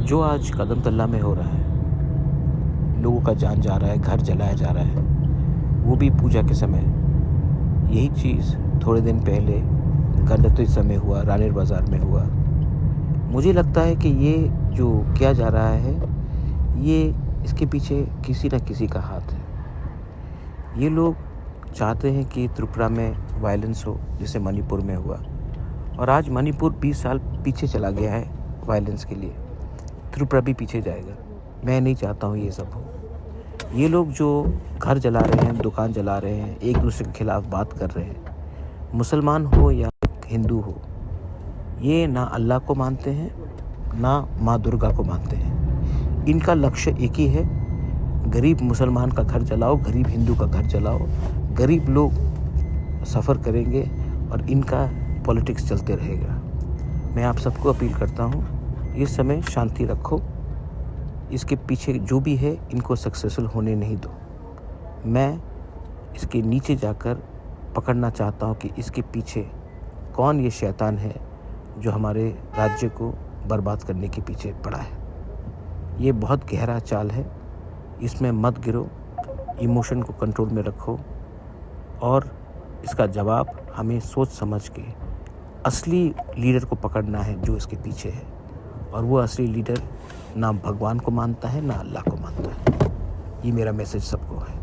जो आज कदम तल्ला में हो रहा है, लोगों का जान जा रहा है, घर जलाया जा रहा है, वो भी पूजा के समय। यही चीज़ थोड़े दिन पहले गणतंत्र समय हुआ, रानीर बाज़ार में हुआ। मुझे लगता है कि ये जो किया जा रहा है, ये इसके पीछे किसी न किसी का हाथ है। ये लोग चाहते हैं कि त्रिपुरा में वायलेंस हो, जैसे मणिपुर में हुआ, और आज मणिपुर 20 साल पीछे चला गया है वायलेंस के लिए। त्रिपुरा भी पीछे जाएगा। मैं नहीं चाहता हूँ ये सब हो। ये लोग जो घर जला रहे हैं, दुकान जला रहे हैं, एक दूसरे के खिलाफ बात कर रहे हैं, मुसलमान हो या हिंदू हो, ये ना अल्लाह को मानते हैं, ना माँ दुर्गा को मानते हैं। इनका लक्ष्य एक ही है, गरीब मुसलमान का घर जलाओ, गरीब हिंदू का घर जलाओ, गरीब लोग सफ़र करेंगे और इनका पॉलिटिक्स चलते रहेगा। मैं आप सबको अपील करता हूँ, इस समय शांति रखो। इसके पीछे जो भी है, इनको सक्सेसफुल होने नहीं दो। मैं इसके नीचे जाकर पकड़ना चाहता हूँ कि इसके पीछे कौन ये शैतान है जो हमारे राज्य को बर्बाद करने के पीछे पड़ा है। ये बहुत गहरा चाल है, इसमें मत गिरो, इमोशन को कंट्रोल में रखो और इसका जवाब हमें सोच समझ के असली लीडर को पकड़ना है जो इसके पीछे है। और वो असली लीडर ना भगवान को मानता है, ना अल्लाह को मानता है। ये मेरा मैसेज सबको है।